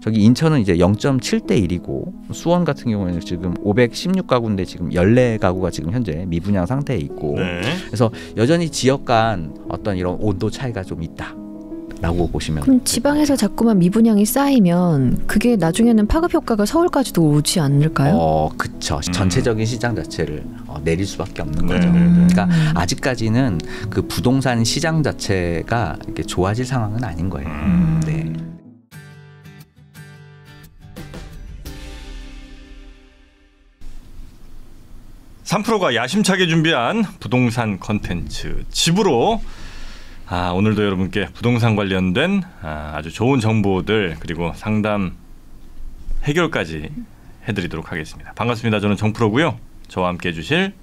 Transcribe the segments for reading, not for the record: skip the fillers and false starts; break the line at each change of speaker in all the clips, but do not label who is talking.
저기 인천은 이제 0.7대 1이고 수원 같은 경우에는 지금 516가구인데 지금 14가구가 지금 현재 미분양 상태에 있고
네.
그래서 여전히 지역 간 어떤 이런 온도 차이가 좀 있다. 라고 보시면.
그럼 지방에서 자꾸만 미분양이 쌓이면 그게 나중에는 파급 효과가 서울까지도 오지 않을까요?
그쵸. 전체적인 시장 자체를 내릴 수밖에 없는
네.
거죠. 그러니까 아직까지는 그 부동산 시장 자체가 이렇게 좋아질 상황은 아닌 거예요. 네.
삼프로가 야심차게 준비한 부동산 컨텐츠 집으로 오늘도 여러분께 부동산 관련된 아주 좋은 정보들 그리고 상담 해결까지 해드리도록 하겠습니다. 반갑습니다. 저는 정프로고요. 저와 함께 해주실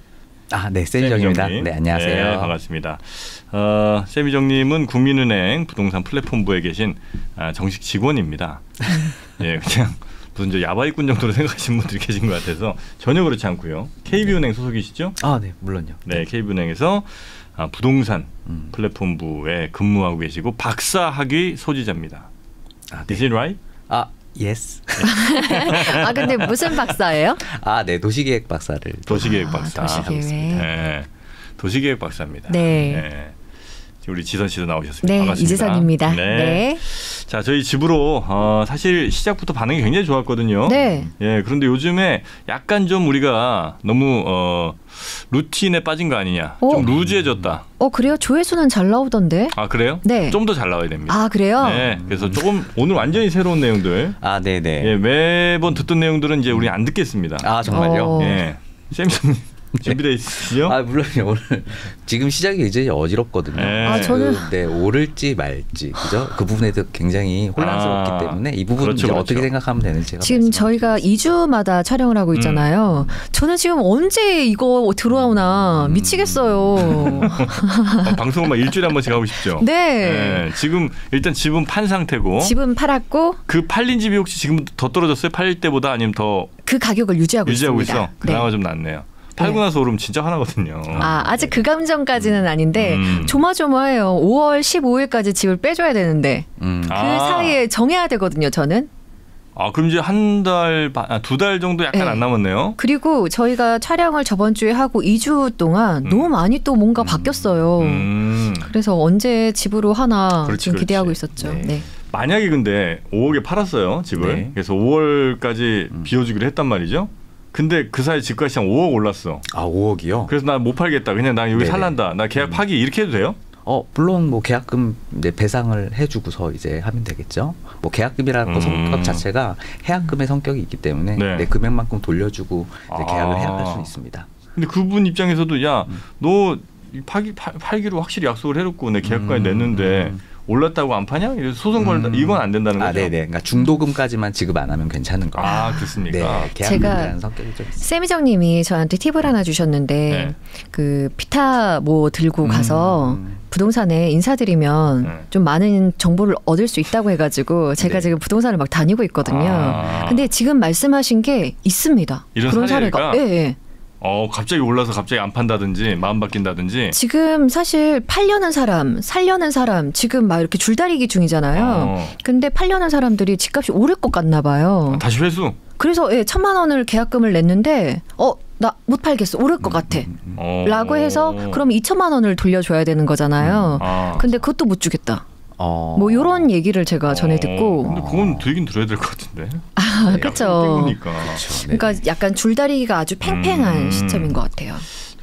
네, 세미정입니다. 네, 안녕하세요.
네, 반갑습니다. 세미정님은 국민은행 부동산 플랫폼부에 계신 정식 직원입니다. 예, 그냥 무슨 저 야바이꾼 정도로 생각하시는 분들이 계신 것 같아서 전혀 그렇지 않고요. KB은행 소속이시죠?
네, 물론요.
네, KB은행에서 부동산 플랫폼부에 근무하고 계시고 박사학위 소지자입니다. Is it right?
Yes.
근데 무슨 박사예요?
네, 도시계획 박사를.
도시계획 박사.
도시계획.
네, 도시계획 박사입니다.
네.
우리 지선 씨도 나오셨습니다.
네,
반갑습니다.
이지선입니다.
네. 자, 저희 집으로 사실 시작부터 반응이 굉장히 좋았거든요.
네.
예, 그런데 요즘에 약간 좀 우리가 너무 루틴에 빠진 거 아니냐. 좀 루즈해졌다.
그래요? 조회수는 잘 나오던데.
그래요?
네.
좀 더 잘 나와야 됩니다.
그래요?
네. 그래서 조금 오늘 완전히 새로운 내용들.
네네.
예, 매번 듣던 내용들은 이제 우리 안 듣겠습니다.
정말요?
예. 쌤님 준비되어 있으시죠?
물론요. 오늘 지금 시작이 이제 어지럽거든요.
저는
오를지 말지, 그죠? 그 부분에도 굉장히 혼란스럽기 때문에 이 부분은 이제 어떻게 생각하면 되는지 제가
지금 저희가 2주마다 촬영을 하고 있잖아요. 저는 지금 언제 이거 들어오나 미치겠어요.
방송을 막 일주일에 한 번씩 하고 싶죠.
네.
지금 일단 집은 판 상태고.
집은 팔았고.
그 팔린 집이 혹시 지금 더 떨어졌어요? 팔릴 때보다 아니면 더?
그 가격을 유지하고 있습니다.
있어. 그나마 좀 낫네요. 팔고 나서 오르면 진짜 화나거든요.
아직 그 감정까지는 아닌데 조마조마해요. 5월 15일까지 집을 빼줘야 되는데 그 사이에 정해야 되거든요. 저는.
그럼 이제 한 달, 2달 정도 약간 안 남았네요.
그리고 저희가 촬영을 저번 주에 하고 2주 동안 너무 많이 또 뭔가 바뀌었어요. 그래서 언제 집으로 하나 지금 기대하고 있었죠. 네.
만약에 근데 5억에 팔았어요, 집을.
네.
그래서 5월까지 비워주기로 했단 말이죠. 근데 그 사이 집값이 한 5억 올랐어.
5억이요?
그래서 나 못 팔겠다. 그냥 나 여기 살란다. 나 계약 파기 이렇게 해도 돼요?
물론 뭐 계약금 이제 배상을 해주고서 이제 하면 되겠죠. 뭐 계약금이라는 성격 자체가 해약금의 성격이 있기 때문에 내 금액만큼 돌려주고 이제 계약을 해약할 수 있습니다.
근데 그분 입장에서도 너 팔기로 확실히 약속을 해놓고 내 계약까지 냈는데 올랐다고 안 파냐? 소송 걸다 이건 안 된다는 거죠.
네네. 그러니까 중도금까지만 지급 안 하면 괜찮은 거예요.
그렇습니까?
네, 계약금이라는 성격이 좀 있어요.
세미정님이 저한테 팁을 하나 주셨는데 그 피타 뭐 들고 가서 부동산에 인사드리면 좀 많은 정보를 얻을 수 있다고 해가지고 제가 지금 부동산을 막 다니고 있거든요. 근데 지금 말씀하신 게 있습니다.
이런
그런
사례가?
네.
갑자기 올라서 갑자기 안 판다든지 마음 바뀐다든지.
지금 사실 팔려는 사람, 살려는 사람 지금 막 이렇게 줄다리기 중이잖아요. 근데 팔려는 사람들이 집값이 오를 것 같나 봐요.
다시 회수?
그래서 1,000만 원을 계약금을 냈는데 나 못 팔겠어. 오를 것 같아. 라고 해서 그럼 2,000만 원을 돌려줘야 되는 거잖아요. 근데 그것도 못 주겠다. 뭐 이런 얘기를 제가 전에 듣고.
근데 그건 들긴 들어야 될 것 같은데.
그렇죠.
네.
그러니까 약간 줄다리기가 아주 팽팽한 시점인 것 같아요.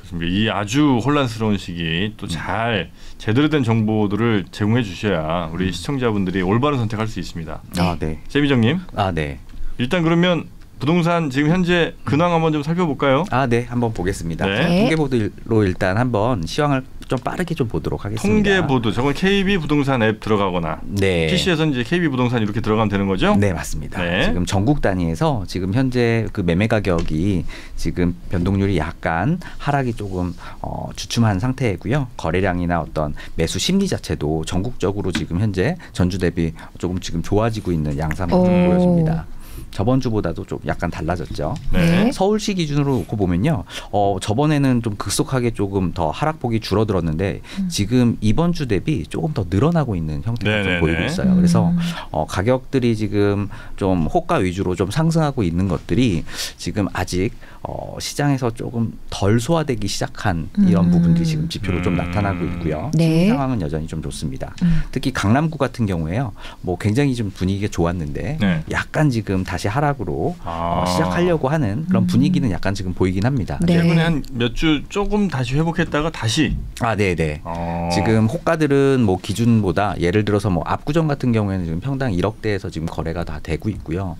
좋습니다. 이 아주 혼란스러운 시기 또 잘 제대로 된 정보들을 제공해 주셔야 우리 시청자분들이 올바른 선택할 수 있습니다.
네.
세미정님.
네.
일단 그러면 부동산 지금 현재 근황 한번 좀 살펴볼까요?
네, 한번 보겠습니다.
네.
통계보도로 일단 한번 시황을 좀 빠르게 좀 보도록 하겠습니다.
통계보도, 저건 KB 부동산 앱 들어가거나 PC에서는 이제 KB 부동산 이렇게 들어가면 되는 거죠?
네, 맞습니다. 지금 전국 단위에서 지금 현재 그 매매 가격이 지금 변동률이 약간 하락이 조금 주춤한 상태이고요. 거래량이나 어떤 매수 심리 자체도 전국적으로 지금 현재 전주 대비 조금 지금 좋아지고 있는 양상을 좀 보여줍니다. 저번 주보다도 좀 약간 달라졌죠.
네.
서울시 기준으로 놓고 보면요. 저번에는 좀 급속하게 조금 더 하락폭이 줄어들었는데 지금 이번 주 대비 조금 더 늘어나고 있는 형태가 좀 보이고 있어요. 그래서 가격들이 지금 좀 호가 위주로 좀 상승하고 있는 것들이 지금 아직 시장에서 조금 덜 소화되기 시작한 이런 부분들이 지금 지표로 좀 나타나고 있고요.
네.
상황은 여전히 좀 좋습니다. 특히 강남구 같은 경우에요. 뭐 굉장히 좀 분위기가 좋았는데
네.
약간 지금 다시 하락으로 시작하려고 하는 그런 분위기는 약간 지금 보이긴 합니다.
네.
최근에 한 몇 주 조금 다시 회복했다가 다시.
네네. 지금 호가들은 뭐 기준보다 예를 들어서 뭐 압구정 같은 경우에는 지금 평당 1억대에서 지금 거래가 다 되고 있고요.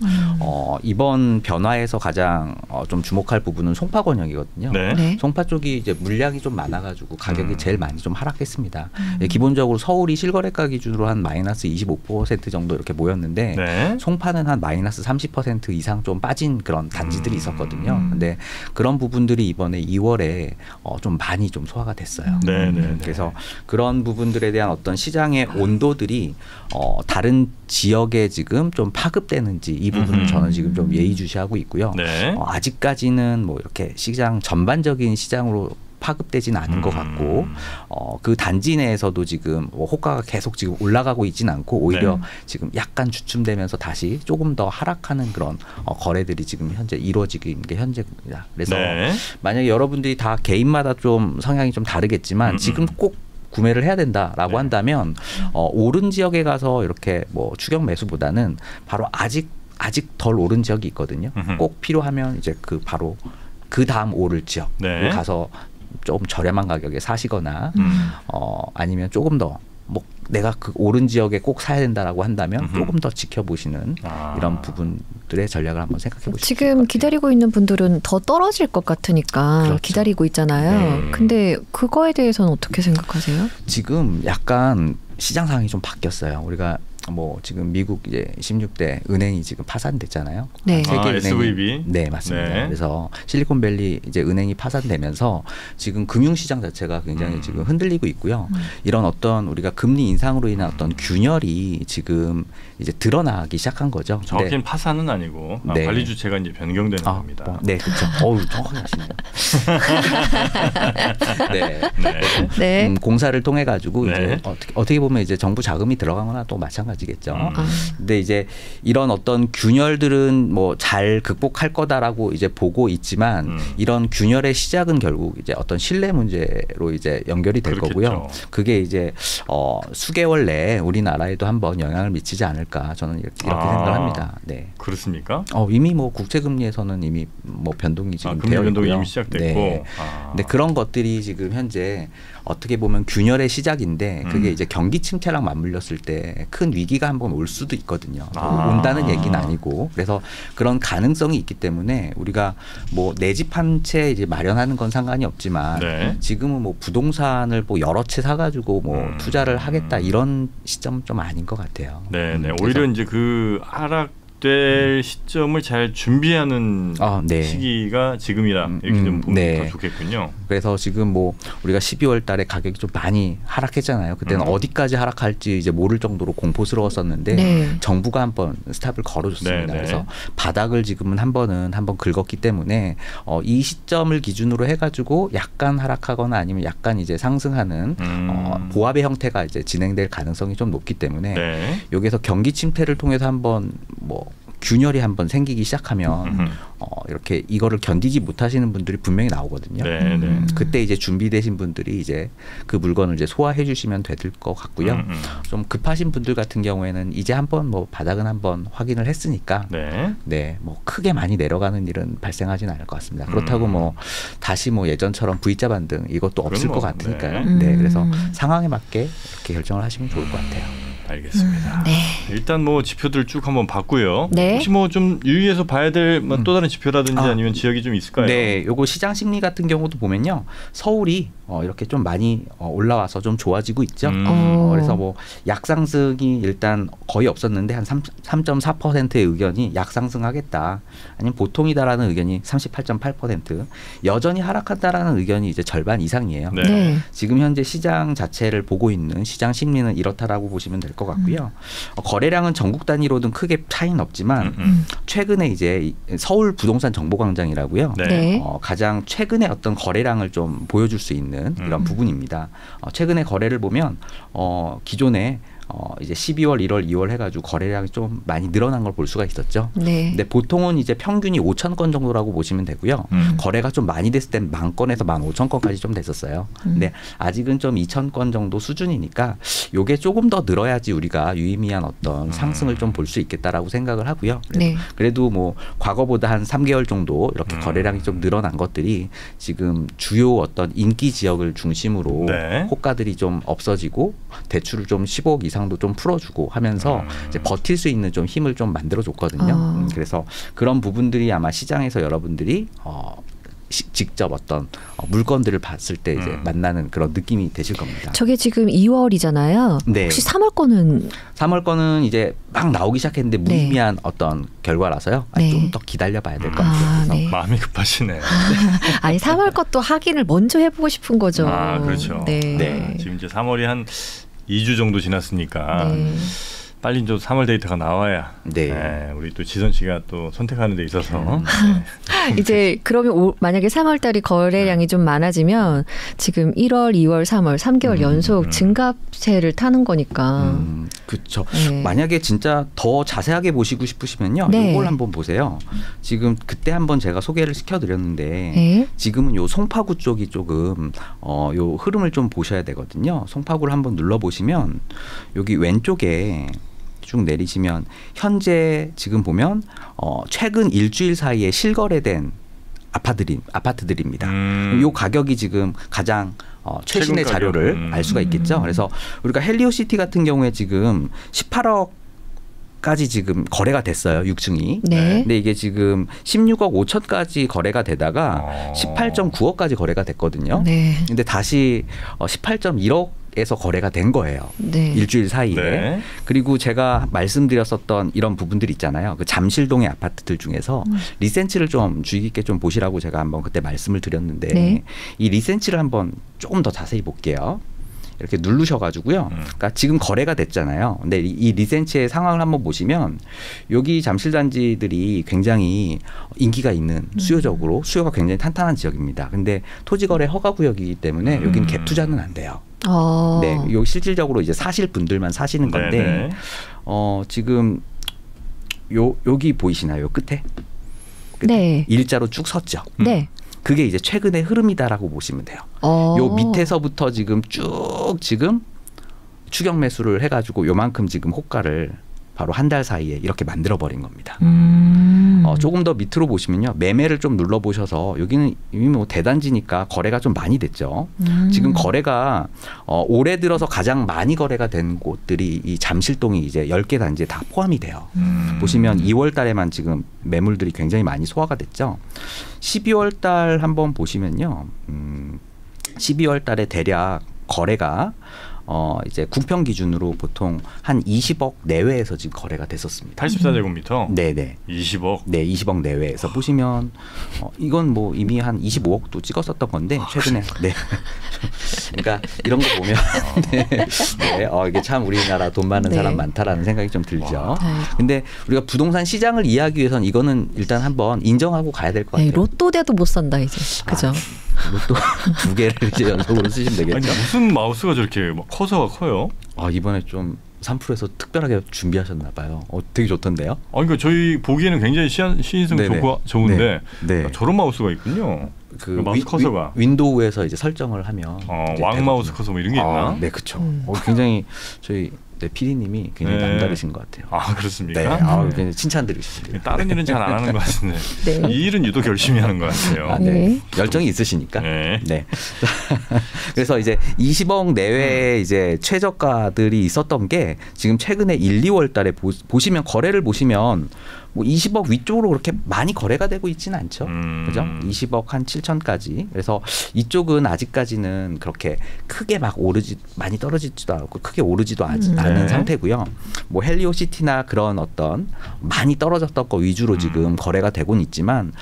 이번 변화에서 가장 좀 주목할 부분은 송파 권역이거든요.
네.
네.
송파 쪽이 이제 물량이 좀 많아가지고 가격이 제일 많이 좀 하락했습니다. 기본적으로 서울이 실거래가 기준으로 한 마이너스 25% 정도 이렇게 모였는데
네.
송파는 한 마이너스 30% 이상 좀 빠진 그런 단지들이 있었거든요. 근데 그런 부분들이 이번에 2월에 좀 많이 좀 소화가 됐어요.
네.
그래서 그런 부분들에 대한 어떤 시장의 온도들이 다른 지역에 지금 좀 파급되는지 이 부분을 저는 지금 좀 예의주시하고 있고요.
네.
아직까지는 뭐 이렇게 시장 전반적인 시장으로 파급되지는 않은 것 같고 그 단지 내에서도 지금 호가가 계속 지금 올라가고 있지는 않고 오히려 지금 약간 주춤되면서 다시 조금 더 하락하는 그런 거래들이 지금 현재 이루어지고 있는 게 현재입니다. 그래서 만약에 여러분들이 다 개인마다 좀 성향이 좀 다르겠지만 지금 꼭 구매를 해야 된다라고 한다면 오른 지역에 가서 이렇게 뭐 추격 매수보다는 바로 아직 덜 오른 지역이 있거든요. 꼭 필요하면 이제 그 바로 그 다음 오를 지역을 가서 좀 저렴한 가격에 사시거나 아니면 조금 더 뭐 내가 그 오른 지역에 꼭 사야 된다라고 한다면 조금 더 지켜보시는 이런 부분들의 전략을 한번 생각해 보시죠.
지금 기다리고 있는 분들은 더 떨어질 것 같으니까
그렇죠.
기다리고 있잖아요. 근데 그거에 대해서는 어떻게 생각하세요?
지금 약간 시장 상황이 좀 바뀌었어요. 우리가 뭐 지금 미국 이제 16대 은행이 지금 파산됐잖아요.
네.
세계 은행이
SVB.
네, 맞습니다.
네.
그래서 실리콘밸리 이제 은행이 파산되면서 지금 금융시장 자체가 굉장히 지금 흔들리고 있고요. 이런 어떤 우리가 금리 인상으로 인한 어떤 균열이 지금 이제 드러나기 시작한 거죠.
정확히는 파산은 아니고 관리 주체가 이제 변경되는 겁니다.
네, 그렇죠. 정확하게 하시네요. 네. 공사를 통해 가지고 이제 어떻게 보면 이제 정부 자금이 들어간 거나 또 마찬가지겠죠. 근데 이제 이런 어떤 균열들은 뭐 잘 극복할 거다라고 이제 보고 있지만 이런 균열의 시작은 결국 이제 어떤 신뢰 문제로 이제 연결이 될 거고요. 그게 이제 수개월 내에 우리나라에도 한번 영향을 미치지 않을까 저는 이렇게 생각을 합니다. 네.
그렇습니까?
이미 뭐 국채 금리에서는 이미 뭐 변동이 지금
금리
되어
변동이
있고요.
이미 시작됐고.
네. 근데 그런 것들이 지금 현재 어떻게 보면 균열의 시작인데 그게 이제 경기 침체랑 맞물렸을 때 큰 위기가 한번 올 수도 있거든요. 온다는 얘기는 아니고 그래서 그런 가능성이 있기 때문에 우리가 뭐 내 집 한 채 이제 마련하는 건 상관이 없지만 지금은 뭐 부동산을 뭐 여러 채 사가지고 뭐 투자를 하겠다 이런 시점은 좀 아닌 것 같아요.
네. 오히려 이제 그 될 시점을 잘 준비하는 시기가 지금이라 이렇게 좀 보면 더 좋겠군요.
그래서 지금 뭐 우리가 12월 달에 가격이 좀 많이 하락했잖아요. 그때는 어디까지 하락할지 이제 모를 정도로 공포스러웠었는데 정부가 한번 스탑을 걸어줬습니다. 그래서 바닥을 지금은 한번 긁었기 때문에 이 시점을 기준으로 해가지고 약간 하락하거나 아니면 약간 이제 상승하는 보합의 형태가 이제 진행될 가능성이 좀 높기 때문에 여기에서 경기 침체를 통해서 한번 뭐 균열이 한번 생기기 시작하면 이렇게 이거를 견디지 못하시는 분들이 분명히 나오거든요. 그때 이제 준비되신 분들이 이제 그 물건을 이제 소화해 주시면 될 것 같고요. 좀 급하신 분들 같은 경우에는 이제 한번 뭐 바닥은 한번 확인을 했으니까 뭐 크게 많이 내려가는 일은 발생하지는 않을 것 같습니다. 그렇다고 뭐 다시 뭐 예전처럼 V자 반등 이것도 없을 것 같으니까요. 그래서 상황에 맞게 이렇게 결정을 하시면 좋을 것 같아요.
알겠습니다. 일단 뭐 지표들 쭉 한번 봤고요. 혹시 뭐 좀 유의해서 봐야 될 또 다른 지표라든지 아니면 지역이 좀 있을까요?
네, 요거 시장 심리 같은 경우도 보면요, 서울이 이렇게 좀 많이 올라와서 좀 좋아지고 있죠. 그래서 뭐 약상승이 일단 거의 없었는데 한 3.4%의 의견이 약상승하겠다. 아니면 보통이다라는 의견이 38.8%. 여전히 하락한다라는 의견이 이제 절반 이상이에요.
네.
지금 현재 시장 자체를 보고 있는 시장 심리는 이렇다라고 보시면 될 것 같고요. 거래량은 전국 단위로는 크게 차이는 없지만 최근에 이제 서울 부동산 정보광장이라고요.
네.
가장 최근에 어떤 거래량을 좀 보여줄 수 있는 이런 부분입니다. 최근에 거래를 보면 기존에 이제 12월, 1월, 2월 해가지고 거래량이 좀 많이 늘어난 걸 볼 수가 있었죠.
네.
근데 보통은 이제 평균이 5천 건 정도라고 보시면 되고요. 거래가 좀 많이 됐을 땐 10,000건에서 15,000건까지 좀 됐었어요. 근데 아직은 좀 2,000건 정도 수준이니까 요게 조금 더 늘어야지 우리가 유의미한 어떤 상승을 좀 볼 수 있겠다라고 생각을 하고요. 그래도 뭐 과거보다 한 3개월 정도 이렇게 거래량이 좀 늘어난 것들이 지금 주요 어떤 인기 지역을 중심으로 호가들이 좀 없어지고 대출을 좀 15억 이상도 좀 풀어주고 하면서 이제 버틸 수 있는 좀 힘을 좀 만들어줬거든요. 그래서 그런 부분들이 아마 시장에서 여러분들이 직접 어떤 물건들을 봤을 때 이제 만나는 그런 느낌이 되실 겁니다.
저게 지금 2월이잖아요.
네.
혹시 3월 거는?
3월 거는 이제 막 나오기 시작했는데 무의미한 어떤 결과라서요. 좀 더 기다려봐야 될 것 같아요.
네.
마음이 급하시네.
아니 3월 것도 확인을 먼저 해보고 싶은 거죠.
그렇죠.
네.
지금 이제 3월이 한 2주 정도 지났으니까 빨리 좀 3월 데이터가 나와야 우리 또 지선 씨가 또 선택하는 데 있어서
이제 그러면 만약에 3월 달이 거래량이 좀 많아지면 지금 1월, 2월, 3월 3개월 연속 증가세를 타는 거니까.
그렇죠. 만약에 진짜 더 자세하게 보시고 싶으시면요. 이걸 한번 보세요. 지금 그때 한번 제가 소개를 시켜드렸는데 지금은 요 송파구 쪽이 조금 요 흐름을 좀 보셔야 되거든요. 송파구를 한번 눌러보시면 여기 왼쪽에 쭉 내리시면 현재 지금 보면 최근 일주일 사이에 실거래된 아파트들입니다. 이 가격이 지금 가장 최신의 자료를 알 수가 있겠죠. 그래서 우리가 헬리오시티 같은 경우에 지금 18억까지 지금 거래가 됐어요. 6층이. 근데 이게 지금 16억 5천까지 거래가 되다가 18.9억까지 거래가 됐거든요. 근데 다시 18.1억 에서 거래가 된 거예요. 일주일 사이에. 그리고 제가 말씀드렸었던 이런 부분들 있잖아요. 그 잠실동의 아파트들 중에서 리센치를 좀 주의 깊게 좀 보시라고 제가 한번 그때 말씀을 드렸는데 이 리센치를 한번 조금 더 자세히 볼게요. 이렇게 누르셔가지고요. 그러니까 지금 거래가 됐잖아요. 근데 이 리센치의 상황을 한번 보시면 여기 잠실단지들이 굉장히 인기가 있는 수요적으로 수요가 굉장히 탄탄한 지역입니다. 근데 토지거래 허가구역이기 때문에 여기는 갭 투자는 안 돼요. 요 실질적으로 이제 사실 분들만 사시는 건데 지금 여기 보이시나요? 끝에? 일자로 쭉 섰죠. 그게 이제 최근의 흐름이다라고 보시면 돼요. 요 밑에서부터 지금 쭉 지금 추격 매수를 해가지고 요만큼 지금 호가를 바로 한 달 사이에 이렇게 만들어버린 겁니다. 조금 더 밑으로 보시면요. 매매를 좀 눌러보셔서 여기는 이미 뭐 대단지니까 거래가 좀 많이 됐죠. 지금 거래가 올해 들어서 가장 많이 거래가 된 곳들이 이 잠실동이 이제 10개 단지에 다 포함이 돼요. 보시면 2월 달에만 지금 매물들이 굉장히 많이 소화가 됐죠. 12월 달 한번 보시면요. 12월 달에 대략 거래가 이제 궁평 기준으로 보통 한 20억 내외에서 지금 거래가 됐었습니다.
84제곱미터?
네네.
20억?
네, 20억 내외에서 보시면 이건 뭐 이미 한 25억도 찍었었던 건데 최근에 그러니까 이런 거 보면 이게 참 우리나라 돈 많은 사람 많다라는 생각이 좀 들죠. 근데 우리가 부동산 시장을 이해하기 위해서는 이거는 일단 한번 인정하고 가야 될 것 같아요.
로또 돼도 못 산다 이제. 그죠?
로또 2개를 이제 연속으로 쓰시면 되겠죠.
아니, 무슨 마우스가 저렇게 막 커서가 커요?
이번에 좀 3프로에서 특별하게 준비하셨나 봐요. 되게 좋던데요?
그러니까 저희 보기에는 굉장히 시인성 좋은데 저런 마우스가 있군요.
그
마우스 커서가
윈도우에서 이제 설정을 하면
왕 마우스 커서 뭐 이런 게 있나?
네, 그렇죠. 굉장히 저희 PD님이 굉장히 남다르신 것 같아요.
그렇습니까?
네, 굉장히 칭찬드리십니다.
다른 일은 잘 안 하는 것 같은데 이 일은 유독 열심히 하는 것 같아요.
열정이 있으시니까. 그래서 이제 20억 내외에 이제 최저가들이 있었던 게 지금 최근에 1, 2월 달에 보시면 거래를 보시면 뭐 20억 위쪽으로 그렇게 많이 거래가 되고 있지는 않죠. 그죠? 20억 한 7천까지. 그래서 이쪽은 아직까지는 그렇게 크게 막 많이 떨어지지도 않고 크게 오르지도 않은 상태고요. 뭐 헬리오시티나 그런 어떤 많이 떨어졌던 거 위주로 지금 거래가 되고는 있지만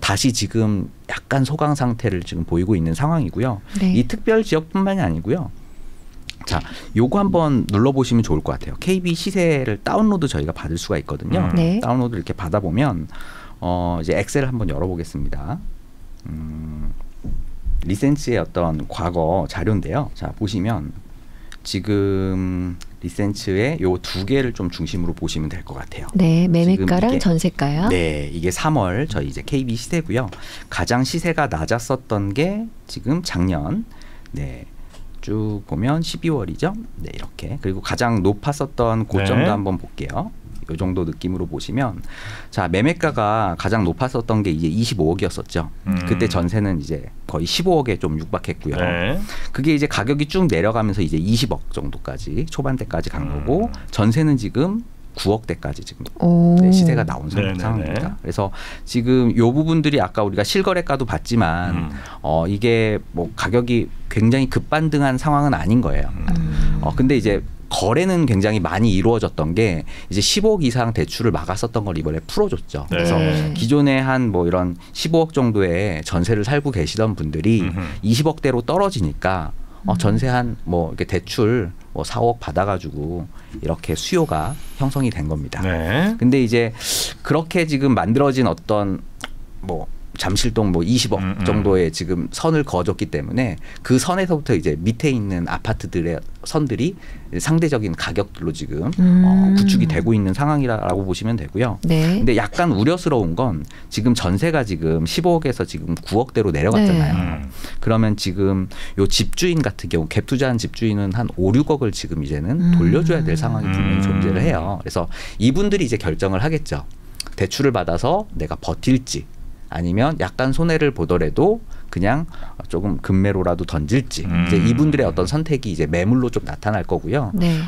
다시 지금 약간 소강 상태를 지금 보이고 있는 상황이고요. 네. 이 특별 지역뿐만이 아니고요. 자, 요거 한번 눌러보시면 좋을 것 같아요. KB 시세를 다운로드 저희가 받을 수가 있거든요. 네. 다운로드 이렇게 받아보면 이제 엑셀을 한번 열어보겠습니다. 리센츠의 어떤 과거 자료인데요. 자, 보시면 지금 리센츠의 요 두 개를 좀 중심으로 보시면 될 것 같아요.
네, 매매가랑 전세가요.
네, 이게 3월 저희 이제 KB 시세고요. 가장 시세가 낮았었던 게 지금 작년 네. 쭉 보면 12월이죠. 네, 이렇게. 그리고 가장 높았었던 고점도 네. 한번 볼게요. 이 정도 느낌으로 보시면 자, 매매가가 가장 높았었던 게 이제 25억이었었죠. 그때 전세는 이제 거의 15억에 좀 육박했고요. 네. 그게 이제 가격이 쭉 내려가면서 이제 20억 정도까지 초반대까지 간 거고 전세는 지금 9억대까지 지금 네, 시세가 나온 상황입니다. 그래서 지금 요 부분들이 아까 우리가 실거래가도 봤지만 이게 뭐 가격이 굉장히 급반등한 상황은 아닌 거예요. 근데 이제 거래는 굉장히 많이 이루어졌던 게 이제 15억 이상 대출을 막았었던 걸 이번에 풀어줬죠. 네. 그래서 기존에 한 뭐 이런 15억 정도의 전세를 살고 계시던 분들이 20억대로 떨어지니까 전세 한 뭐 이렇게 대출 뭐 4억 받아가지고 이렇게 수요가 형성이 된 겁니다. 네. 근데 이제 그렇게 지금 만들어진 어떤 뭐 잠실동 뭐 20억 정도의 지금 선을 그어줬기 때문에 그 선에서부터 이제 밑에 있는 아파트들의 선들이 상대적인 가격들로 지금 구축이 되고 있는 상황이라고 보시면 되고요. 네. 근데 약간 우려스러운 건 지금 전세가 지금 15억에서 지금 9억대로 내려갔잖아요. 네. 그러면 지금 요 집주인 같은 경우 갭 투자한 집주인은 한 5, 6억을 지금 이제는 돌려줘야 될 상황이 분명히 존재를 해요. 그래서 이분들이 이제 결정을 하겠죠. 대출을 받아서 내가 버틸지 아니면 약간 손해를 보더라도 그냥 조금 급매로라도 던질지 이제 이분들의 어떤 선택이 이제 매물로 좀 나타날 거고요. 네.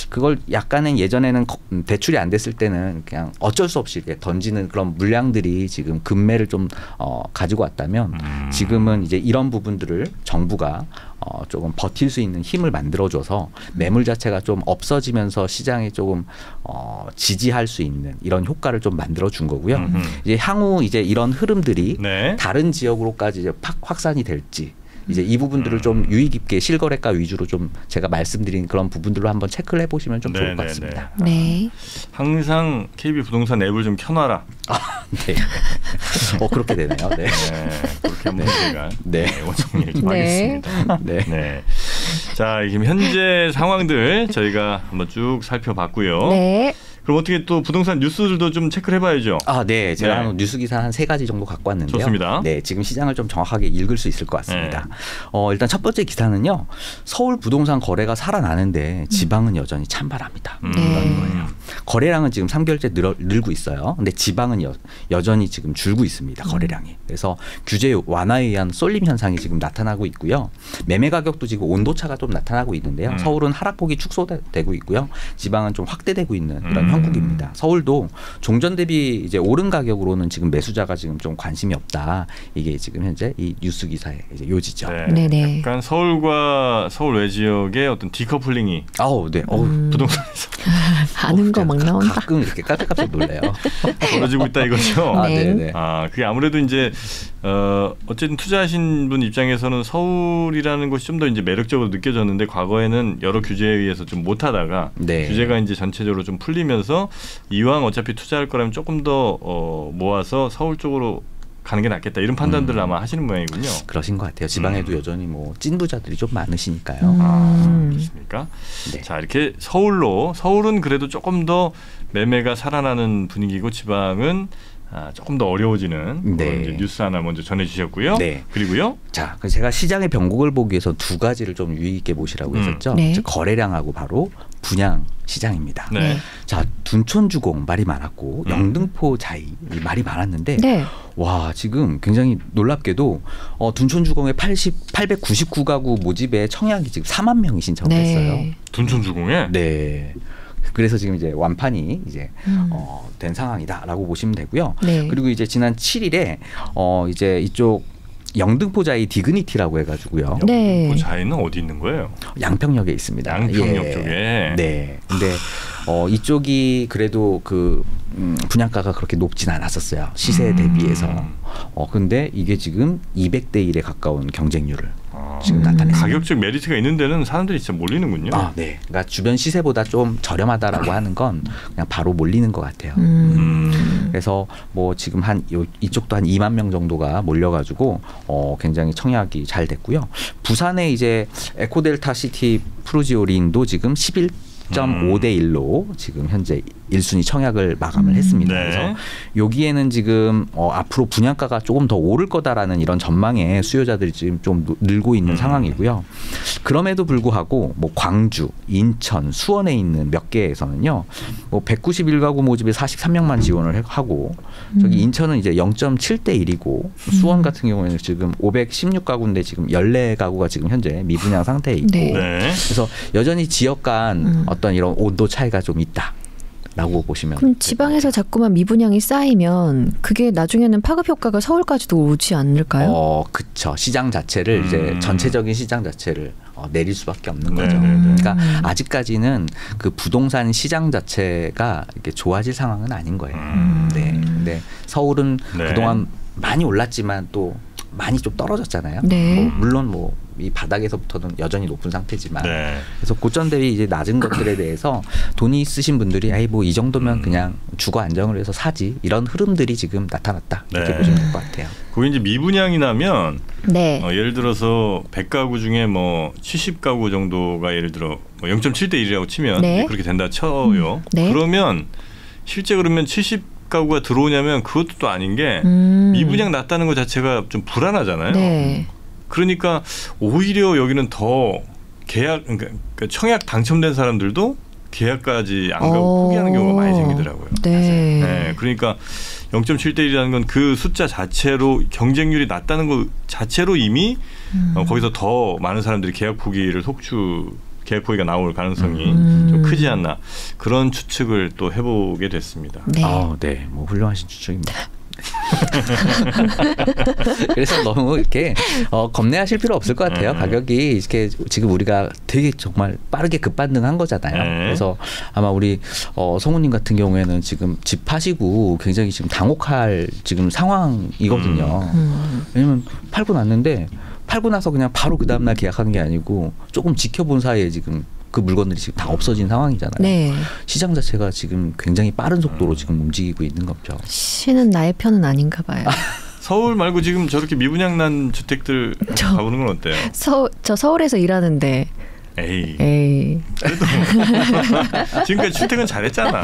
그걸 약간은 예전에는 대출이 안 됐을 때는 그냥 어쩔 수 없이 이렇게 던지는 그런 물량들이 지금 급매를 좀 가지고 왔다면 지금은 이제 이런 부분들을 정부가 조금 버틸 수 있는 힘을 만들어줘서 매물 자체가 좀 없어지면서 시장이 조금 지지할 수 있는 이런 효과를 좀 만들어준 거고요. 이제 향후 이제 이런 흐름들이 네. 다른 지역으로까지 이제 확산이 될지 이제 이 부분들을 좀 유의 깊게 실거래가 위주로 좀 제가 말씀드린 그런 부분들로 한번 체크를 해보시면 좀 좋을 것 같습니다.
네.
항상 KB 부동산 앱을 좀 켜놔라.
네. 그렇게 되네요. 네.
그렇게 한번 제가 원정리를 좀 하겠습니다. 네. 네. 자, 지금 현재 상황들 저희가 한번 쭉 살펴봤고요. 네. 그럼 어떻게 또 부동산 뉴스들도 좀 체크를 해봐야죠.
네. 제가 뉴스 기사 한 3가지 정도 갖고 왔는데요.
좋습니다.
네, 지금 시장을 좀 정확하게 읽을 수 있을 것 같습니다. 일단 첫 번째 기사는요. 서울 부동산 거래가 살아나는데 지방은 여전히 찬바람이다. 이런 거예요. 거래량은 지금 3개월째 늘고 있어요. 근데 지방은 여전히 지금 줄고 있습니다. 거래량이. 그래서 규제 완화에 의한 쏠림 현상이 지금 나타나고 있고요. 매매 가격도 지금 온도차가 좀 나타나고 있는데요. 서울은 하락폭이 축소되고 있고요. 지방은 좀 확대되고 있는 이런 형국입니다. 서울도 종전 대비 이제 오른 가격으로는 지금 매수자가 지금 좀 관심이 없다. 이게 지금 현재 이 뉴스 기사의 이제 요지죠.
네.
약간 서울과 서울 외 지역의 어떤 디커플링이
네.
부동산에서
아는 거 막 나온다.
가끔 이렇게 깜짝깜짝 놀래요.
벌어지고 있다 이거죠.
네.
그게 아무래도 이제 어쨌든 투자하신 분 입장에서는 서울이라는 곳이 좀 더 이제 매력적으로 느껴졌는데 과거에는 여러 규제에 의해서 좀 못하다가 규제가 이제 전체적으로 좀 풀리면서 이왕 어차피 투자할 거라면 조금 더 모아서 서울 쪽으로 가는 게 낫겠다 이런 판단들을 아마 하시는 모양이군요.
그러신 것 같아요. 지방에도 여전히 뭐 찐부자들이 좀 많으시니까요.
그렇습니까? 네. 자, 이렇게 서울은 그래도 조금 더 매매가 살아나는 분위기고 지방은 조금 더 어려워지는 그런 이제 뉴스 하나 먼저 전해주셨고요. 네. 그리고요.
자, 제가 시장의 변곡을 보기 위해서 2가지를 좀 유의 있게 보시라고 했었죠. 거래량하고 바로 분양 시장입니다. 자, 둔촌주공 말이 많았고 영등포 자이 말이 많았는데 와, 지금 굉장히 놀랍게도 둔촌주공의 899가구 모집에 청약이 지금 4만 명이 신청을 했어요.
둔촌주공에?
네. 그래서 지금 이제 완판이 이제 된 상황이다라고 보시면 되고요.
네.
그리고 이제 지난 7일에 이제 이쪽 영등포자이 디그니티라고 해가지고요.
네.
영등포자이는 어디 있는 거예요?
양평역에 있습니다.
양평역
예.
쪽에.
네. 근데 이쪽이 그래도 그 분양가가 그렇게 높진 않았었어요. 시세에 대비해서. 근데 이게 지금 200대 1에 가까운 경쟁률을 지금 나타냈습니다.
가격적 메리트가 있는 데는 사람들이 진짜 몰리는군요.
아, 네. 그러니까 주변 시세보다 좀 저렴하다라고 하는 건 그냥 바로 몰리는 것 같아요. 그래서 뭐 지금 이쪽도 한 2만 명 정도가 몰려가지고 굉장히 청약이 잘 됐고요. 부산에 이제 에코델타 시티 프루지오린도 지금 11.5대 1로 지금 현재 1순위 청약을 마감을 했습니다.
네.
그래서 여기에는 지금 앞으로 분양가가 조금 더 오를 거다라는 이런 전망에 수요자들이 지금 좀 늘고 있는 상황이고요. 그럼에도 불구하고 뭐 광주, 인천, 수원에 있는 몇 개에서는요, 뭐 191가구 모집에 43명만 지원을 하고 저기 인천은 이제 0.7대 1이고 수원 같은 경우에는 지금 516가구인데 지금 14가구가 지금 현재 미분양 상태에 있고
네.
그래서 여전히 지역 간 어떤 이런 온도 차이가 좀 있다. 라고 보시면.
그럼 지방에서 자꾸만 미분양이 쌓이면 그게 나중에는 파급 효과가 서울까지도 오지 않을까요?
그쵸. 시장 자체를 이제 전체적인 시장 자체를 내릴 수밖에 없는 거죠.
네네네.
그러니까 아직까지는 그 부동산 시장 자체가 이렇게 좋아질 상황은 아닌 거예요. 네. 근데 서울은
네.
그동안 많이 올랐지만 또 많이 좀 떨어졌잖아요.
네.
물론 뭐 이 바닥에서부터는 여전히 높은 상태지만
네.
그래서 고점 대비 이제 낮은 것들에 대해서 돈이 있으신 분들이 뭐 이 정도면 그냥 주거 안정을 위해서 사지 이런 흐름들이 지금 나타났다 이렇게
네.
보시면 될 것 같아요.
거기 이제 미분양이 나면
네.
예를 들어서 100가구 중에 뭐 70가구 정도가 예를 들어 뭐 0.7대 1이라고 치면
네.
그렇게 된다 쳐요.
네.
그러면 실제 그러면 70가구가 들어오냐면 그것도 또 아닌 게 미분양 났다는 것 자체가 좀 불안하잖아요.
네.
그러니까 오히려 여기는 더 계약 그러니까 청약 당첨된 사람들도 계약까지 안 가고 포기하는 경우가 많이 생기더라고요.
네.
네. 그러니까 0.7대 1이라는 건 그 숫자 자체로 경쟁률이 낮다는 것 자체로 이미 거기서 더 많은 사람들이 계약 포기가 나올 가능성이 좀 크지 않나 그런 추측을 또 해보게 됐습니다.
네.
네, 뭐 훌륭하신 추측입니다. 그래서 너무 이렇게 겁내하실 필요 없을 것 같아요. 가격이 이렇게 지금 우리가 되게 정말 빠르게 급반등한 거잖아요.
네.
그래서 아마 우리 성우님 같은 경우에는 지금 집 파시고 굉장히 지금 당혹할 지금 상황이거든요. 왜냐면 팔고 났는데 팔고 나서 그냥 바로 그 다음날 계약하는 게 아니고 조금 지켜본 사이에 지금 그 물건들이 지금 다 없어진 상황이잖아요.
네.
시장 자체가 지금 굉장히 빠른 속도로 지금 움직이고 있는 거죠.
시는 나의 편은 아닌가 봐요.
서울 말고 지금 저렇게 미분양 난 주택들 가보는 건 어때요?
저 서울에서 일하는데. 에이.
그래도 지금까지 출퇴근 잘했잖아.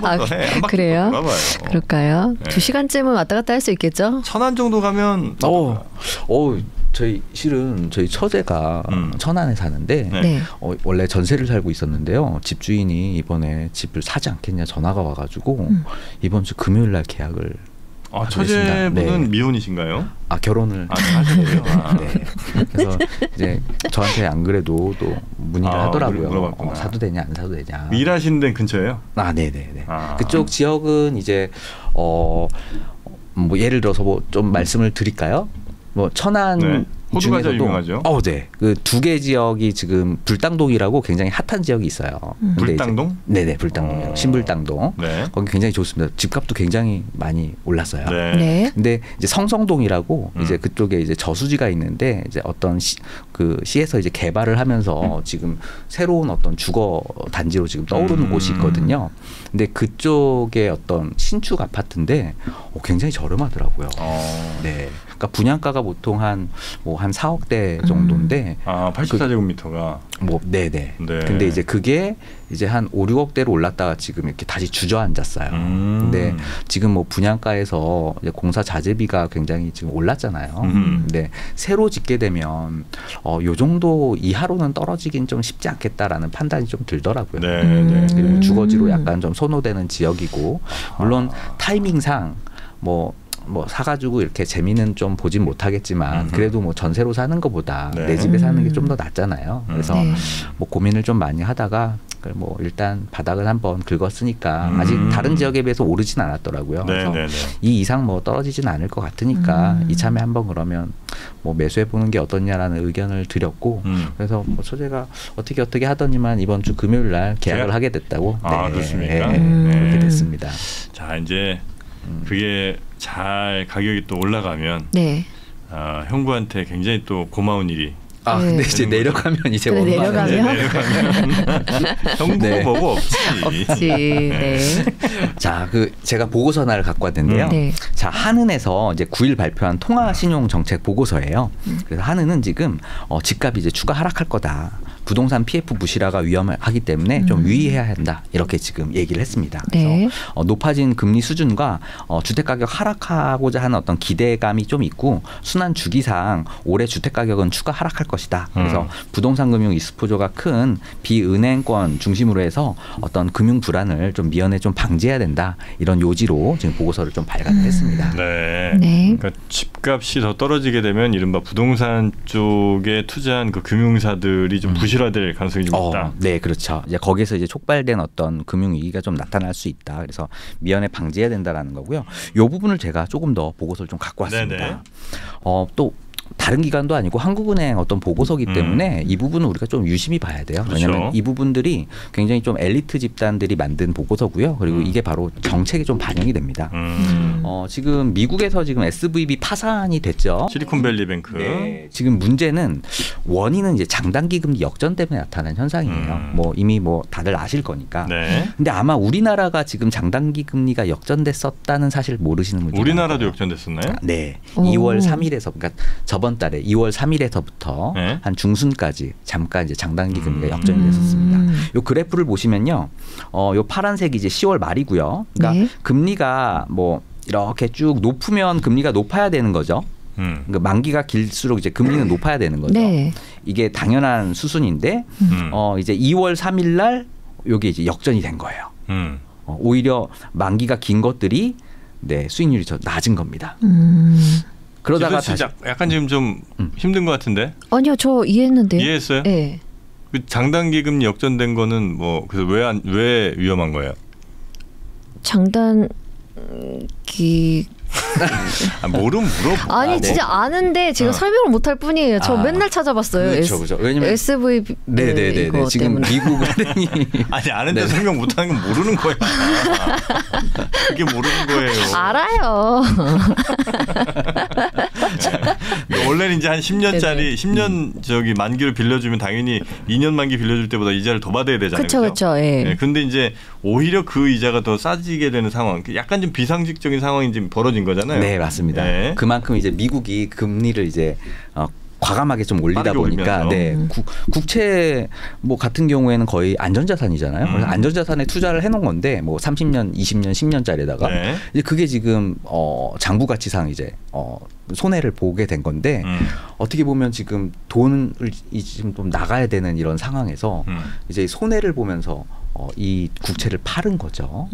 한번 더 해. 한 바퀴
그래요?
돌아봐요.
그럴까요?
네.
2시간쯤은 왔다 갔다 할 수 있겠죠?
천안 정도 가면
저희 실은 저희 처제가 천안에 사는데
네.
원래 전세를 살고 있었는데요. 집주인이 이번에 집을 사지 않겠냐 전화가 와가지고 이번 주 금요일 날 계약을
처제분은
네.
미혼이신가요?
결혼을
하셨네요.
네. 그래서 이제 저한테 안 그래도 또 문의를 하더라고요.
물어봤구나.
사도 되냐 안 사도 되냐.
일하시는 데는 근처예요?
네네네. 그쪽 지역은 이제 뭐 예를 들어서 뭐 좀 말씀을 드릴까요? 뭐 천안
네. 호두과자 유명하죠.
네. 그 2개 지역이 지금 불당동이라고 굉장히 핫한 지역이 있어요.
불당동?
네네, 불당동이요. 신불당동.
네.
거기 굉장히 좋습니다. 집값도 굉장히 많이 올랐어요.
네.
근데 이제 성성동이라고 이제 그쪽에 이제 저수지가 있는데 이제 어떤 시에서 이제 개발을 하면서 지금 새로운 어떤 주거 단지로 지금 떠오르는 곳이 있거든요. 근데 그쪽에 어떤 신축 아파트인데 굉장히 저렴하더라고요. 네. 그러니까 분양가가 보통 한 4억대 정도인데
84제곱미터가
네네. 네. 근데 이제 그게 이제 한 5, 6억대로 올랐다가 지금 이렇게 다시 주저앉았어요. 근데 지금 뭐 분양가에서 이제 공사 자재비가 굉장히 지금 올랐잖아요. 근데 새로 짓게 되면 요 정도 이하로는 떨어지긴 좀 쉽지 않겠다라는 판단이 좀 들더라고요. 그리고 주거지로 약간 좀 선호되는 지역이고 물론 타이밍상 뭐 사가지고 이렇게 재미는 좀 보진 못하겠지만 그래도 뭐 전세로 사는 것보다 내 집에 사는 게 좀 더 낫잖아요. 그래서 뭐 고민을 좀 많이 하다가 뭐 일단 바닥을 한번 긁었으니까 아직 다른 지역에 비해서 오르진 않았더라고요. 그래서 이 이상 뭐 떨어지진 않을 것 같으니까 이참에 한번 그러면 뭐 매수해 보는 게 어떠냐라는 의견을 드렸고 그래서 뭐 소재가 어떻게 하더니만 이번 주 금요일 날 계약을 하게 됐다고.
아,
네,
그렇습니까?
그렇게 됐습니다.
자, 이제 그게 잘 가격이 또 올라가면 형부한테 굉장히 또 고마운 일이.
아, 근데 이제 내려가면 이제
내려가면
형부가 뭐고 없지.
네.
자, 제가 보고서 하나를 갖고 왔는데요. 자, 한은에서 이제 9일 발표한 통화 신용 정책 보고서예요. 그래서 한은은 지금 집값이 이제 추가 하락할 거다. 부동산 PF 부실화가 위험하기 때문에 좀 유의해야 한다. 이렇게 지금 얘기를 했습니다. 그래서 높아진 금리 수준과 주택가격 하락하고자 하는 어떤 기대감이 좀 있고 순환 주기상 올해 주택가격은 추가 하락할 것이다. 그래서 부동산 금융 리스크포조가 큰 비은행권 중심으로 해서 어떤 금융 불안을 좀 미연에 좀 방지해야 된다. 이런 요지로 지금 보고서를 좀 발간을 했습니다.
네. 그러니까 집값이 더 떨어지게 되면 이른바 부동산 쪽에 투자한 그 금융사들이 좀 부실화될 가능성이 좀 있다.
네, 그렇죠. 이제 거기서 이제 촉발된 어떤 금융 위기가 좀 나타날 수 있다. 그래서 미연에 방지해야 된다라는 거고요. 이 부분을 제가 조금 더 보고서를 좀 갖고 왔습니다. 또 다른 기관도 아니고 한국은행 어떤 보고서기 때문에 이 부분은 우리가 좀 유심히 봐야 돼요. 왜냐하면 이 부분들이 굉장히 좀 엘리트 집단들이 만든 보고서고요. 그리고 이게 바로 정책에 좀 반영이 됩니다. 지금 미국에서 지금 SVB 파산이 됐죠.
실리콘밸리뱅크.
네. 지금 문제는 원인은 이제 장단기 금리 역전 때문에 나타난 현상이에요. 뭐 이미 뭐 다들 아실 거니까. 근데 아마 우리나라가 지금 장단기 금리가 역전됐었다는 사실 모르시는 분들.
우리나라도 역전됐었나요?
네. 2월 3일에서 그러니까 저번 달에 2월 3일에서부터 한 중순까지 잠깐 이제 장단기 금리가 역전이 됐었습니다. 요 그래프를 보시면요, 요 파란색이 이제 10월 말이고요. 그러니까 금리가 뭐 이렇게 쭉 높으면 금리가 높아야 되는 거죠. 그러니까 만기가 길수록 이제 금리는 높아야 되는 거죠. 이게 당연한 수순인데 이제 2월 3일 날 요게 이제 역전이 된 거예요. 오히려 만기가 긴 것들이 수익률이 더 낮은 겁니다. 그러다가 다시
약간 지금 좀 힘든 것 같은데?
아니요, 저 이해했는데요.
이해했어요?
네.
그 장단기 금리 역전된 거는 뭐 그래서 왜 위험한 거예요?
장단기
모르면 물어봐.
아니 진짜 아는데 제가 설명을 못할 뿐이에요. 저 맨날 찾아봤어요.
그렇죠. 왜냐면
SVB
네네네. 지금 미국 은행이
아니 아는데 설명 못하는 건 모르는 거야. 그게 모르는 거예요.
알아요.
원래는 이제 한 10년짜리 10년 저기 만기를 빌려주면 당연히 2년 만기 빌려줄 때보다 이자를 더 받아야 되잖아요.
그렇죠. 예.
근데 이제 오히려 그 이자가 더 싸지게 되는 상황, 약간 좀 비상식적인 상황이 지금 벌어진 거잖아요.
네, 맞습니다. 그만큼 이제 미국이 금리를 이제 과감하게 좀 올리다 보니까 국채 뭐 같은 경우에는 거의 안전자산이잖아요. 그래서 안전자산에 투자를 해놓은 건데 뭐 30년, 20년, 10년짜리다가 이제 그게 지금 장부가치상 이제 손해를 보게 된 건데 어떻게 보면 지금 돈을 지금 좀 나가야 되는 이런 상황에서 이제 손해를 보면서 이 국채를 팔은 거죠.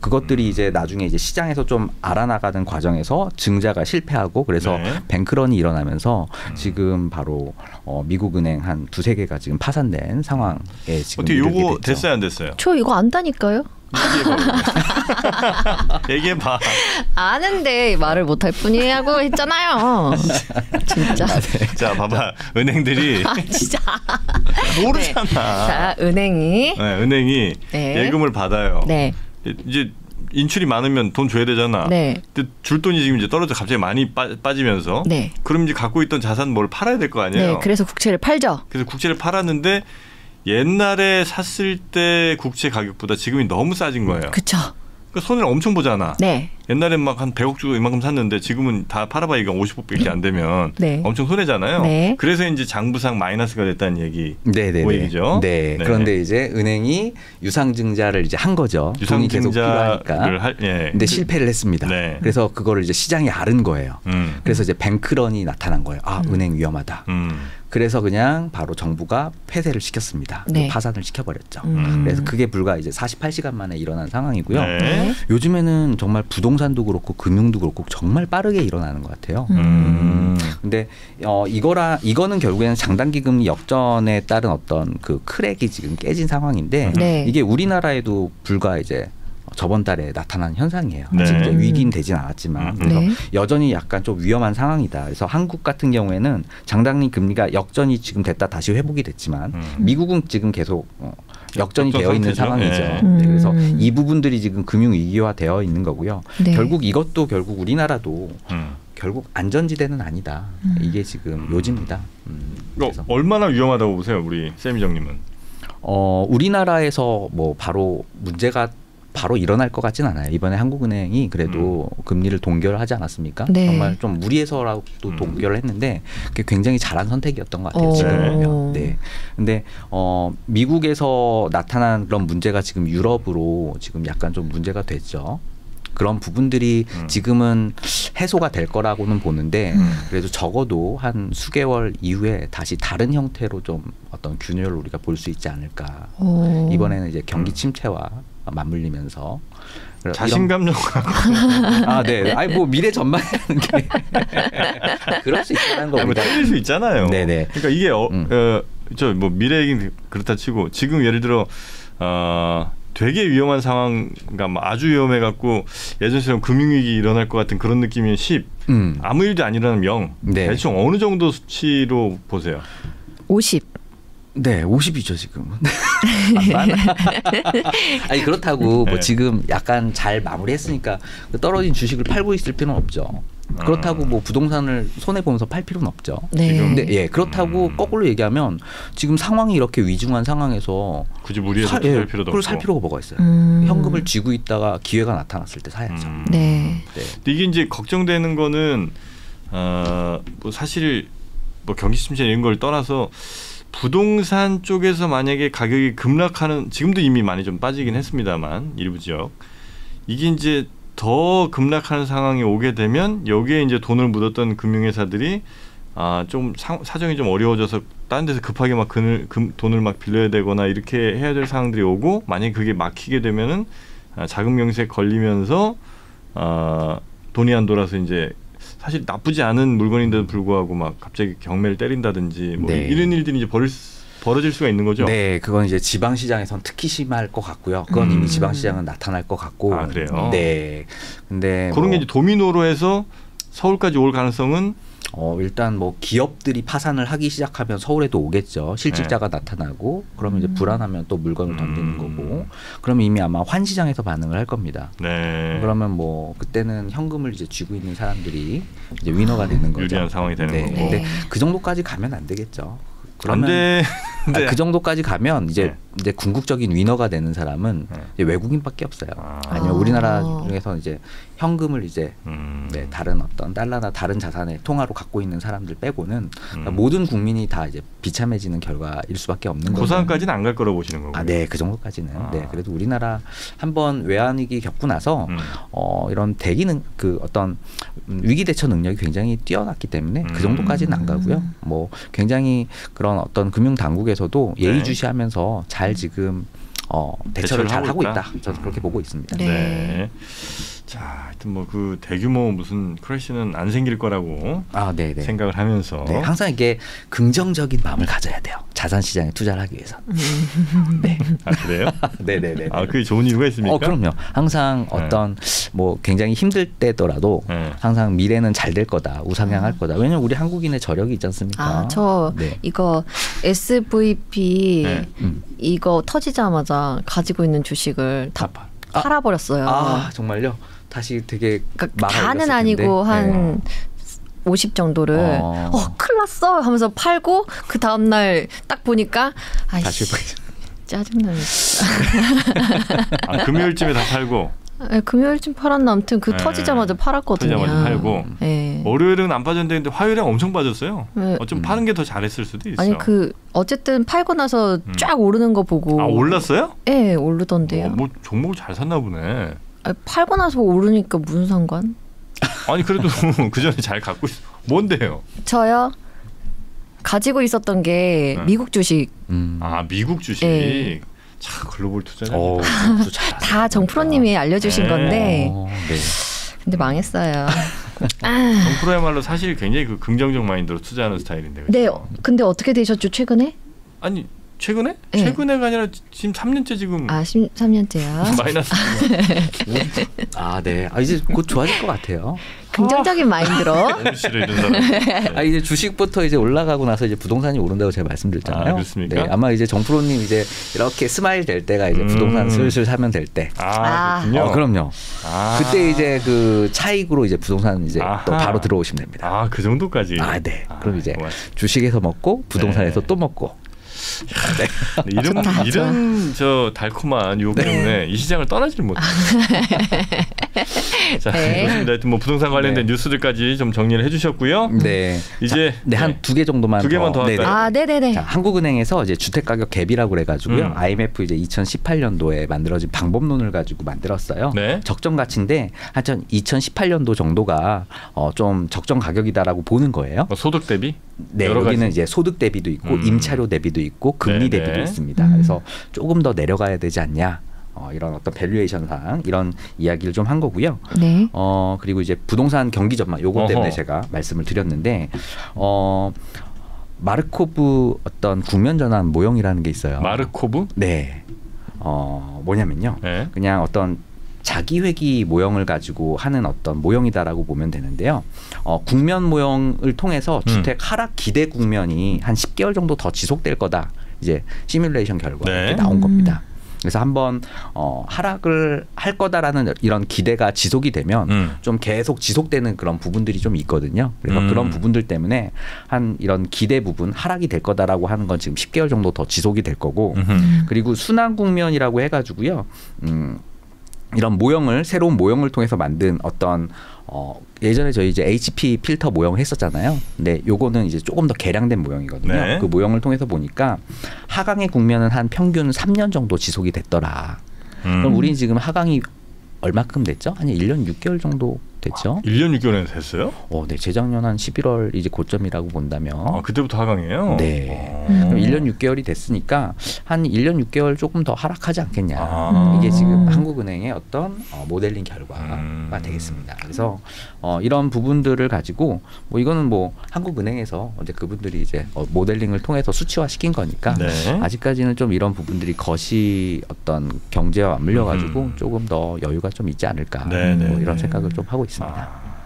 그것들이 이제 나중에 이제 시장에서 좀 알아나가는 과정에서 증자가 실패하고 그래서 뱅크런이 일어나면서 지금 바로 미국 은행 한 두세 개가 지금 파산된 상황에 지금
어떻게 요거 됐어요 안 됐어요?
저 이거 안다니까요.
얘기해봐.
아는데 말을 못할 뿐이라고 했잖아요. 진짜.
자 봐봐 은행들이
진짜
모르잖아.
자 은행이
예금을 받아요. 이제 인출이 많으면 돈 줘야 되잖아. 근데 줄 돈이 지금 이제 떨어져 갑자기 많이 빠지면서 그럼 이제 갖고 있던 자산 뭘 팔아야 될 거 아니에요.
그래서 국채를 팔죠.
그래서 국채를 팔았는데 옛날에 샀을 때 국채 가격보다 지금이 너무 싸진 거예요.
그렇죠.
그러니까 손해를 엄청 보잖아. 옛날엔 막 한 100억 주고 이만큼 샀는데 지금은 다 팔아봐야 이거 50억밖에 안 되면 엄청 손해잖아요. 그래서 이제 장부상 마이너스가 됐다는 얘기죠.
그런데 이제 은행이 유상증자를 이제 한 거죠. 돈이 계속 필요하니까. 근데 실패를 했습니다. 그래서 그거를 이제 시장이 알은 거예요. 그래서 이제 뱅크런이 나타난 거예요. 은행 위험하다. 그래서 그냥 바로 정부가 폐쇄를 시켰습니다.
네.
파산을 시켜버렸죠. 그래서 그게 불과 이제 48시간 만에 일어난 상황이고요.
네.
요즘에는 정말 부동산도 그렇고 금융도 그렇고 정말 빠르게 일어나는 것 같아요. 근데 이거는 결국에는 장단기 금리 역전에 따른 어떤 그 크랙이 지금 깨진 상황인데
네.
이게 우리나라에도 불과 이제 저번 달에 나타난 현상이에요.
네.
아직 이제 위기는 되진 않았지만 그래서
네.
여전히 약간 좀 위험한 상황이다. 그래서 한국 같은 경우에는 장단기 금리가 역전이 지금 됐다 다시 회복이 됐지만 미국은 지금 계속 역전이 되어 있는 상황이죠.
네.
네, 그래서 이 부분들이 지금 금융 위기화 되어 있는 거고요.
네.
결국 우리나라도 결국 안전지대는 아니다. 이게 지금 요지입니다.
그래서 얼마나 위험하다고 보세요, 우리 세미정님은?
우리나라에서 뭐 바로 문제가 바로 일어날 것 같진 않아요. 이번에 한국은행이 그래도 금리를 동결하지 않았습니까?
네.
정말 좀 무리해서라도 동결을 했는데 그게 굉장히 잘한 선택이었던 것 같아요. 지금은요. 네. 근데 미국에서 나타난 그런 문제가 지금 유럽으로 지금 약간 좀 문제가 됐죠. 그런 부분들이 지금은 해소가 될 거라고는 보는데 그래도 적어도 한 수개월 이후에 다시 다른 형태로 좀 어떤 균열을 우리가 볼 수 있지 않을까. 이번에는 이제 경기 침체와 맞물리면서
자신감 좀
네. 아니 뭐 미래 전망하는 게 그럴 수 있다는 거고.
뭐 틀릴 수 있잖아요.
네네.
그러니까 이게 저 뭐 미래 얘기는 그렇다 치고 지금 예를 들어 되게 위험한 상황, 그러니까 아주 위험해 갖고 예전처럼 금융위기 일어날 것 같은 그런 느낌이 10, 아무 일도 안 일어나면 0.
네.
대충 어느 정도 수치로 보세요?
50.
네, 50이죠 지금은. 아니 그렇다고 뭐 지금 약간 잘 마무리했으니까 떨어진 주식을 팔고 있을 필요는 없죠. 그렇다고 뭐 부동산을 손해 보면서 팔 필요는 없죠.
네.
근데 그렇다고 거꾸로 얘기하면 지금 상황이 이렇게 위중한 상황에서
굳이 무리해서 살 필요도
그걸
없고.
살 필요가 뭐가 있어요. 현금을 쥐고 있다가 기회가 나타났을 때 사야죠.
네.
근데 이게 이제 걱정되는 거는 뭐 사실 뭐 경기 침체 이런 걸 떠나서 부동산 쪽에서 만약에 가격이 급락하는, 지금도 이미 많이 좀 빠지긴 했습니다만 일부 지역, 이게 이제 더 급락하는 상황이 오게 되면 여기에 이제 돈을 묻었던 금융회사들이 좀 사정이 좀 어려워져서 다른 데서 급하게 막 돈을 막 빌려야 되거나 이렇게 해야 될 상황들이 오고, 만약에 그게 막히게 되면은 자금 명세에 걸리면서 돈이 안 돌아서 이제 사실 나쁘지 않은 물건인데도 불구하고 막 갑자기 경매를 때린다든지 뭐 이런 일들이 이제 벌어질 수가 있는 거죠.
네, 그건 이제 지방시장에선 특히 심할 것 같고요. 그건 이미 지방시장은 나타날 것 같고.
아, 그래요?
네. 근데
그런 게 이제 도미노로 해서 서울까지 올 가능성은
일단 뭐 기업들이 파산을 하기 시작하면 서울에도 오겠죠. 실직자가 나타나고 그러면 이제 불안하면 또 물건을 던지는 거고. 그러면 이미 아마 환시장에서 반응을 할 겁니다.
네.
그러면 뭐 그때는 현금을 이제 쥐고 있는 사람들이 이제 위너가 되는 거죠.
유리한 상황이 되는 거고.
근데 그 정도까지 가면 안 되겠죠.
그러면
그 정도까지 가면 이제 궁극적인 위너가 되는 사람은 이제 외국인밖에 없어요. 아니면 우리나라 중에서 이제 현금을 이제 다른 어떤 달러나 다른 자산의 통화로 갖고 있는 사람들 빼고는 그러니까 모든 국민이 다 이제 비참해지는 결과일 수밖에 없는 거죠.
그 상황까지는 안 갈 거라고 보시는 거고요.
네, 그 정도까지는. 네, 그래도 우리나라 한번 외환위기 겪고 나서 이런 대기는 그 어떤 위기 대처 능력이 굉장히 뛰어났기 때문에 그 정도까지는 안 가고요. 뭐 굉장히 그런 어떤 금융 당국에서도 예의주시하면서 잘 지금 대처를 잘 하고 있다. 저는 그렇게 보고 있습니다.
네. 자, 하여튼 뭐 그 대규모 무슨 크래시는 안 생길 거라고 생각을 하면서
항상 이게 긍정적인 마음을 가져야 돼요. 자산 시장에 투자를 하기 위해서. 네.
아, 그래요?
네네네.
그게 좋은 이유가 있습니까?
그럼요. 항상 어떤 뭐 굉장히 힘들 때더라도 항상 미래는 잘 될 거다, 우상향할 거다. 왜냐면 우리 한국인의 저력이 있지 않습니까?
저 이거 SVP 이거 터지자마자 가지고 있는 주식을 다 팔아버렸어요.
정말요? 다시 되게
다는 아니고 한 50 정도를 큰일 났어 하면서 팔고 그 다음날 딱 보니까
다시
짜증나네.
금요일쯤에 다 팔고.
네, 금요일쯤 팔았나 아무튼 터지자마자 팔았거든요.
터지자마자 팔고. 월요일은 안 빠졌는데 화요일에 엄청 빠졌어요. 좀 파는 게 더 잘했을 수도 있어.
아니 어쨌든 팔고 나서 쫙 오르는 거 보고.
올랐어요?
네, 오르던데요.
뭐 종목을 잘 샀나 보네.
팔고 나서 오르니까 무슨 상관?
아니 그래도 그 전에 잘 갖고 있어. 뭔데요?
저요? 가지고 있었던 게 미국 주식.
아 미국 주식.
네.
자 글로벌 투자자.
다 정프로님이 알려주신 건데. 네. 근데 망했어요.
정프로야말로 사실 굉장히 그 긍정적 마인드로 투자하는 스타일인데. 그렇죠?
네. 근데 어떻게 되셨죠 최근에?
아니 최근에?
네.
최근에가 아니라 지금 3년째 지금.
아 13년째요.
마이너스.
아 네. 아 이제 곧 좋아질 것 같아요.
긍정적인 마인드로.
싫어 이런 사람. 네.
아 이제 주식부터 이제 올라가고 나서 이제 부동산이 오른다고 제가 말씀드렸잖아요.
아, 그렇습니까?
네, 아마 이제 정프로님 이제 이렇게 스마일 될 때가 이제 부동산 슬슬 사면 될 때.
아 그렇군요.
그럼요. 그때 이제 그 차익으로 이제 부동산 이제 또 바로 들어오시면 됩니다.
아 그 정도까지.
아 네. 그럼 이제 주식에서 먹고 부동산에서 또 먹고.
네. 이런 저 달콤한 유혹 때문에 이 시장을 떠나지를 못해요. 자, 좋습니다. 하여튼 뭐 부동산 관련된 뉴스들까지 좀 정리를 해주셨고요.
네.
이제
한 두 개 정도만
두 개만 더 할까요?
아, 네네네.
자, 한국은행에서 이제 주택가격 갭이라고 그래가지고요. IMF 이제 2018년도에 만들어진 방법론을 가지고 만들었어요.
네.
적정 가치인데 한 2018년도 정도가 좀 적정 가격이다라고 보는 거예요.
소득 대비?
네, 여기는 이제 소득 대비도 있고 임차료 대비도 있고 금리 대비도 있습니다. 그래서 조금 더 내려가야 되지 않냐. 이런 어떤 밸류에이션상 이런 이야기를 좀 한 거고요.
네.
그리고 이제 부동산 경기 전망 요거 때문에 제가 말씀을 드렸는데 마르코브 어떤 국면 전환 모형이라는 게 있어요.
마르코브?
네. 뭐냐면요.
네.
그냥 어떤 자기회귀 모형을 가지고 하는 어떤 모형이다라고 보면 되는데요. 국면 모형을 통해서 주택 하락 기대 국면이 한 10개월 정도 더 지속될 거다. 이제 시뮬레이션 결과
네.
나온 겁니다. 그래서 한번 하락을 할 거다라는 이런 기대가 지속이 되면 좀 계속 지속되는 그런 부분들이 좀 있거든요. 그래서 그런 부분들 때문에 한 이런 기대 부분 하락이 될 거다라고 하는 건 지금 10개월 정도 더 지속이 될 거고 그리고 순환 국면이라고 해가지고요. 이런 모형을 새로운 모형을 통해서 만든 어떤 예전에 저희 이제 HP 필터 모형 했었잖아요. 근데 요거는 이제 조금 더 개량된 모형이거든요.
네.
그 모형을 통해서 보니까 하강의 국면은 한 평균 3년 정도 지속이 됐더라. 그럼 우리는 지금 하강이 얼마큼 됐죠? 한 1년 6개월 정도 됐죠.
1년 6개월이나 됐어요?
네, 재작년 한 11월 이제 고점이라고 본다면.
그때부터 하강이에요?
네. 그럼 1년 6개월이 됐으니까 한 1년 6개월 조금 더 하락하지 않겠냐. 이게 지금 한국은행의 어떤 모델링 결과가 되겠습니다. 그래서 이런 부분들을 가지고 뭐 이거는 뭐 한국은행에서 이제 그분들이 이제 모델링을 통해서 수치화 시킨 거니까
네.
아직까지는 좀 이런 부분들이 거시 어떤 경제와 맞물려 가지고 조금 더 여유가 좀 있지 않을까. 뭐 이런 생각을 좀 하고 있습니다.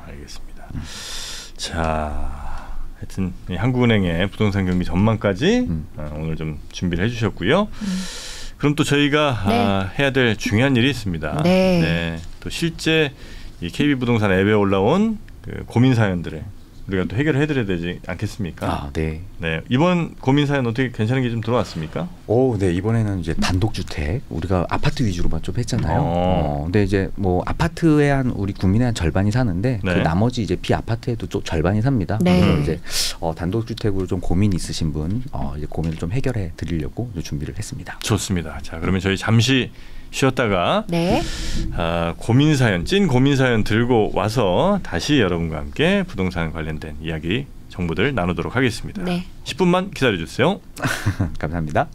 알겠습니다. 자, 하여튼 한국은행의 부동산 경기 전망까지 오늘 좀 준비를 해주셨고요. 그럼 또 저희가 해야 될 중요한 일이 있습니다.
네.
또 실제 이 KB부동산 앱에 올라온 그 고민 사연들을 우리가 또 해결을 해드려야 되지 않겠습니까?
네.
네. 이번 고민 사연 어떻게 괜찮은 게 좀 들어왔습니까?
네. 이번에는 이제 단독주택 우리가 아파트 위주로만 좀 했잖아요. 근데 이제 뭐 아파트에 한 우리 국민의 한 절반이 사는데 그 나머지 이제 비아파트에도 좀 절반이 삽니다. 그래서 이제 단독주택으로 좀 고민 있으신 분 이제 고민을 좀 해결해 드리려고 준비를 했습니다.
좋습니다. 자, 그러면 저희 잠시 쉬었다가 고민 사연, 찐 고민 사연 들고 와서 다시 여러분과 함께 부동산 관련된 이야기, 정보들 나누도록 하겠습니다. 10분만 기다려주세요.
감사합니다.